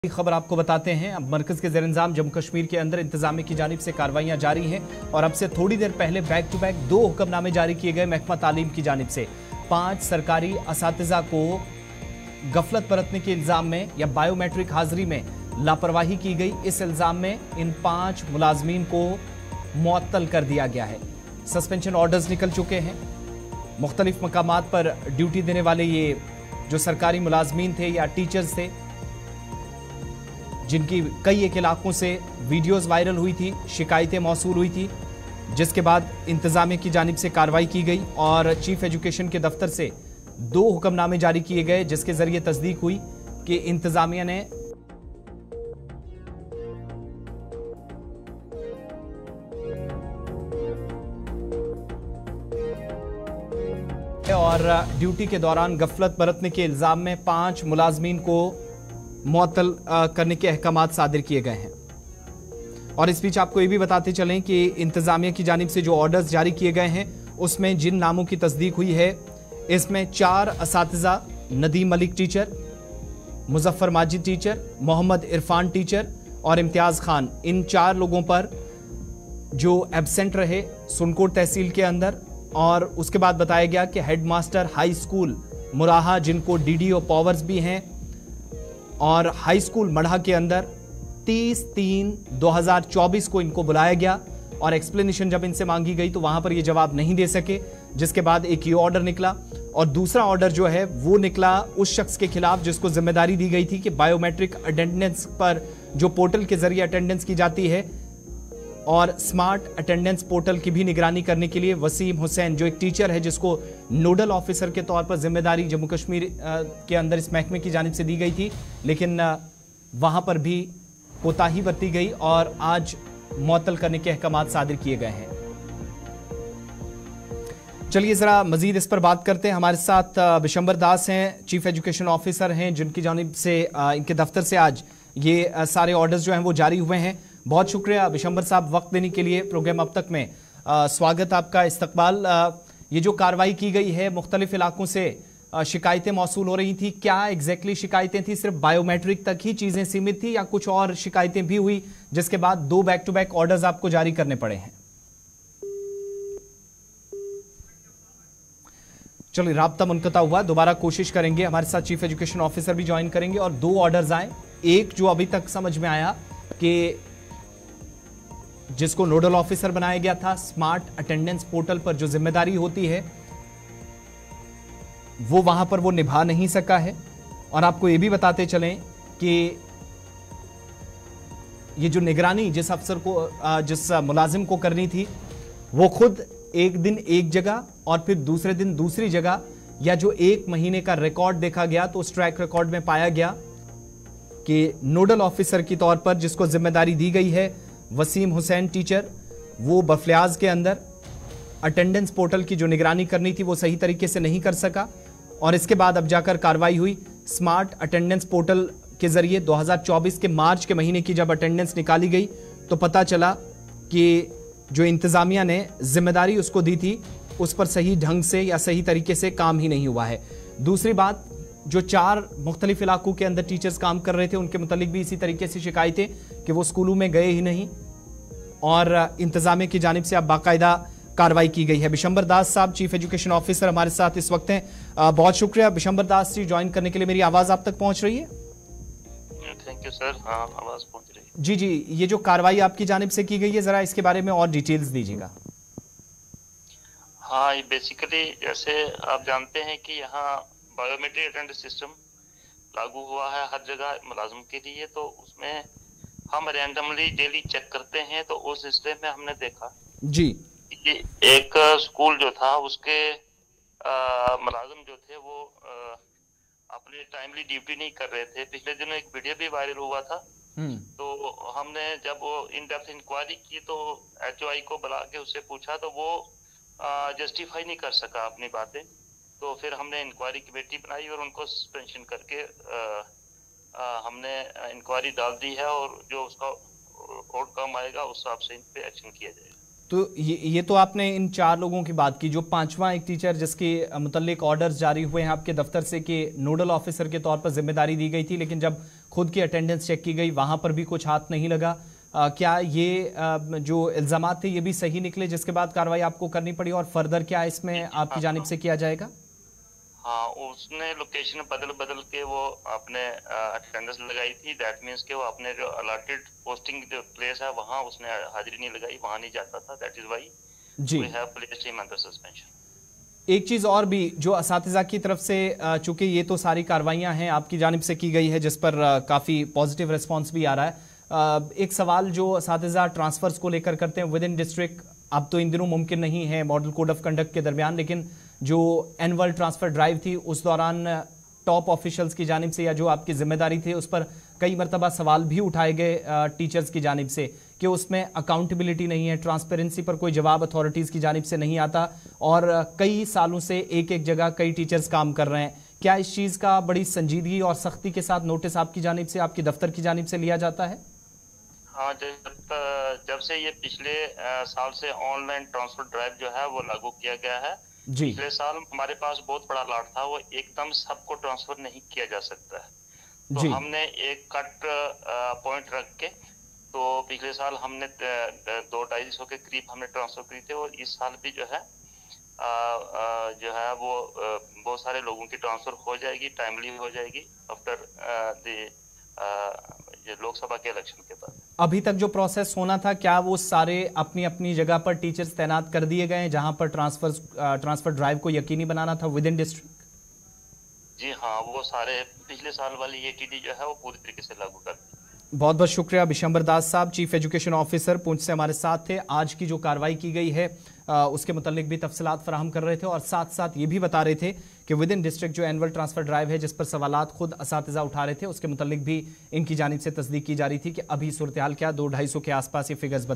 खबर आपको बताते हैं। अब मरकज के ज़ेर-इंतज़ाम जम्मू कश्मीर के अंदर इंतजामिया की जानिब से कार्रवाइयां जारी हैं और अब से थोड़ी देर पहले बैक टू बैक 2 हुक्मनामे जारी किए गए महकमा तालीम की जानिब से। 5 सरकारी असातिज़ा को गफलत बरतने के इल्ज़ाम में या बायोमेट्रिक हाजिरी में लापरवाही की गई, इस इल्ज़ाम में इन 5 मुलाजमीन को मुअत्तल कर दिया गया है। सस्पेंशन ऑर्डर्स निकल चुके हैं। मुख्तलिफ मकामात पर ड्यूटी देने वाले ये जो सरकारी मुलाजमीन थे या टीचर्स थे, जिनकी कई एक इलाकों से वीडियोस वायरल हुई थी, शिकायतें मौसूल हुई थी, जिसके बाद इंतजामिया की जानिब से कार्रवाई की गई और चीफ एजुकेशन के दफ्तर से 2 हुक्मनामे जारी किए गए, जिसके जरिए तस्दीक हुई कि इंतजामिया ने और ड्यूटी के दौरान गफलत बरतने के इल्जाम में 5 मुलाजमीन को मुअत्तल करने के अहकामात सादिर किए गए हैं। और इस बीच आपको ये भी बताते चलें कि इंतजामिया की जानिब से जो ऑर्डर्स जारी किए गए हैं उसमें जिन नामों की तस्दीक हुई है, इसमें 4 असातिज़ा, Nadeem Malik teacher, Muzaffar Majid teacher, Mohammad Irfan teacher और इम्तियाज़ खान, इन 4 लोगों पर जो एब्सेंट रहे सुनकोट तहसील के अंदर। और उसके बाद बताया गया कि हेडमास्टर हाई स्कूल मुराहा, जिनको डीडीओ पावर्स भी हैं, और हाई स्कूल मढ़ा के अंदर 30/3/2024 को इनको बुलाया गया और एक्सप्लेनेशन जब इनसे मांगी गई तो वहां पर ये जवाब नहीं दे सके, जिसके बाद एक ये ऑर्डर निकला। और दूसरा ऑर्डर जो है वो निकला उस शख्स के खिलाफ जिसको जिम्मेदारी दी गई थी कि बायोमेट्रिक अटेंडेंस पर जो पोर्टल के जरिए अटेंडेंस की जाती है और स्मार्ट अटेंडेंस पोर्टल की भी निगरानी करने के लिए वसीम हुसैन, जो एक टीचर है जिसको नोडल ऑफिसर के तौर पर जिम्मेदारी जम्मू कश्मीर के अंदर इस महकमे की जानिब से दी गई थी, लेकिन वहां पर भी कोताही बरती गई और आज मुअत्तल करने के अहकामात सादिर किए गए हैं। चलिए जरा मजीद इस पर बात करते हैं। हमारे साथ बिशंबर दास हैं, चीफ एजुकेशन ऑफिसर हैं, जिनकी जानिब से इनके दफ्तर से आज ये सारे ऑर्डर्स जो हैं वो जारी हुए हैं। बहुत शुक्रिया बिशंबर साहब वक्त देने के लिए प्रोग्राम अब तक में। स्वागत आपका, इस्तकबाल। ये जो कार्रवाई की गई है, मुख्तलिफ इलाकों से शिकायतें मौसूल हो रही थी, क्या एग्जैक्टली शिकायतें थी? सिर्फ बायोमेट्रिक तक ही चीजें सीमित थी या कुछ और शिकायतें भी हुई, जिसके बाद 2 बैक टू बैक ऑर्डर्स आपको जारी करने पड़े हैं? चलिए राब्ता मुनक़ता हुआ, दोबारा कोशिश करेंगे। हमारे साथ चीफ एजुकेशन ऑफिसर भी ज्वाइन करेंगे और 2 ऑर्डर्स आए। एक जो अभी तक समझ में आया कि जिसको नोडल ऑफिसर बनाया गया था, स्मार्ट अटेंडेंस पोर्टल पर जो जिम्मेदारी होती है वो वहां पर वो निभा नहीं सका है। और आपको ये भी बताते चलें कि ये जो निगरानी जिस अफसर को, जिस मुलाजिम को करनी थी, वो खुद एक दिन एक जगह और फिर दूसरे दिन दूसरी जगह, या जो 1 महीने का रिकॉर्ड देखा गया तो उस ट्रैक रिकॉर्ड में पाया गया कि नोडल ऑफिसर के तौर पर जिसको जिम्मेदारी दी गई है वसीम हुसैन टीचर, वो बफलियाज के अंदर अटेंडेंस पोर्टल की जो निगरानी करनी थी वो सही तरीके से नहीं कर सका। और इसके बाद अब जाकर कार्रवाई हुई स्मार्ट अटेंडेंस पोर्टल के जरिए। 2024 के मार्च के महीने की जब अटेंडेंस निकाली गई तो पता चला कि जो इंतजामिया ने जिम्मेदारी उसको दी थी उस पर सही ढंग से या सही तरीके से काम ही नहीं हुआ है। दूसरी बात, जो 4 मुख्तलिफ इलाकों के अंदर टीचर्स काम कर रहे थे उनके मुतालिक भी इसी तरीके से शिकायतें कि वो स्कूलों में गए ही नहीं और इंतजामिया की जानिब से अब बाकायदा कार्रवाई की गई है। बिशंबर दास साहब, चीफ एजुकेशन ऑफिसर, हमारे साथ इस वक्त हैं। बहुत शुक्रिया बिशंबर दास जी ज्वाइन करने के लिए। मेरी आवाज आप तक पहुंच रही है? Thank you sir. हाँ, आवाज पहुंच रही है। जी जी, ये जो कार्रवाई आपकी जानिब से की गई है, जरा इसके बारे में और डिटेल्स दीजिएगा। हाँ, ये बेसिकली जैसे आप जानते हैं कि यहाँ बायोमेट्रिक अटेंडेंस सिस्टम लागू हुआ है हर जगह मुलाजिम के लिए, तो उसमें हम रैंडमली डेली चेक करते हैं। तो उस सिलसिले में हमने देखा जी कि एक स्कूल जो था उसके मुलाजिम जो थे वो अपनी टाइमली ड्यूटी नहीं कर रहे थे। पिछले दिनों एक वीडियो भी वायरल हुआ था, तो हमने जब वो इन डेप्थ इंक्वायरी की तो HOI को बुला के उससे पूछा तो वो जस्टिफाई नहीं कर सका अपनी बातें। तो फिर हमने इंक्वायरी कमेटी बनाई और उनको सस्पेंशन करके हमने इंक्वायरी डाल दी है और जो उसका आउटकम आएगा उस हिसाब से इन पे एक्शन किया जाएगा। तो ये तो आपने इन 4 लोगों की बात की। जो 5वां एक टीचर जिसके मुतल्लिक ऑर्डर्स जारी हुए हैं आपके दफ्तर से कि नोडल ऑफिसर के तौर पर जिम्मेदारी दी गई थी, लेकिन जब खुद की अटेंडेंस चेक की गई, वहां पर भी कुछ हाथ नहीं लगा। क्या ये जो इल्जामात थे ये भी सही निकले, जिसके बाद कार्रवाई आपको करनी पड़ी, और फर्दर क्या इसमें आपकी जानिब से किया जाएगा? हाँ, उसने लोकेशन बदल के वो अपने अटेंडेंस लगाई थी। दैट मींस के वो अपने जो अलॉटेड पोस्टिंग जो प्लेस है वहाँ उसने हाजिरी नहीं लगाई, वहाँ नहीं जाता था। That is why we have placed him under suspension. एक चीज और भी जो असातिज़ा की तरफ से, चूंकि ये तो सारी कार्रवाइयां हैं आपकी जानिब से की गई है जिस पर काफी पॉजिटिव रिस्पांस भी आ रहा है, एक सवाल जो असातिज़ा ट्रांसफर्स को लेकर करते हैं विद इन डिस्ट्रिक्ट, अब तो इन दिनों मुमकिन नहीं है मॉडल कोड ऑफ कंडक्ट के दरमियान, लेकिन जो एनुअल ट्रांसफर ड्राइव थी उस दौरान टॉप ऑफिशियल्स की जानिब से या जो आपकी जिम्मेदारी थी उस पर कई मरतबा सवाल भी उठाए गए टीचर्स की जानिब से कि उसमें अकाउंटेबिलिटी नहीं है, ट्रांसपेरेंसी पर कोई जवाब अथॉरिटीज़ की जानिब से नहीं आता, और कई सालों से एक एक जगह कई टीचर्स काम कर रहे हैं। क्या इस चीज़ का बड़ी संजीदगी और सख्ती के साथ नोटिस आपकी जानिब से, आपकी दफ्तर की जानिब से लिया जाता है? हाँ, जब से ये पिछले साल से ऑनलाइन ट्रांसफर ड्राइव जो है वो लागू किया गया है। पिछले साल हमारे पास बहुत बड़ा लॉट था, वो एकदम सबको ट्रांसफर नहीं किया जा सकता है, तो हमने एक कट पॉइंट रख के, तो पिछले साल हमने 200-250 के करीब हमने ट्रांसफर की थे, और इस साल भी जो है वो बहुत सारे लोगों की ट्रांसफर हो जाएगी, टाइमली हो जाएगी आफ्टर लोकसभा के इलेक्शन के बाद। अभी तक जो प्रोसेस होना था, क्या वो सारे अपनी अपनी जगह पर टीचर्स तैनात कर दिए गए हैं जहां पर ट्रांसफर ड्राइव को यकीनी बनाना था विद इन डिस्ट्रिक्ट? जी हाँ, वो सारे पिछले साल वाली एटीडी जो है वो पूरी तरीके से लागू कर दी। बहुत बहुत शुक्रिया बिशंबर दास साहब, चीफ एजुकेशन ऑफिसर पुंछ से हमारे साथ थे। आज की जो कार्रवाई की गई है उसके मुतालिक भी तफसीलात फराहम कर रहे थे, और साथ साथ ये भी बता रहे थे कि विद इन डिस्ट्रिक्ट जो एनुअल ट्रांसफर ड्राइव है जिस पर सवालात खुद असातिज़ा उठा रहे थे उसके मुतालिक भी इनकी जानिब से तस्दीक की जा रही थी कि अभी सूरत हाल क्या, 200-250 के आसपास ये फिगर्स बता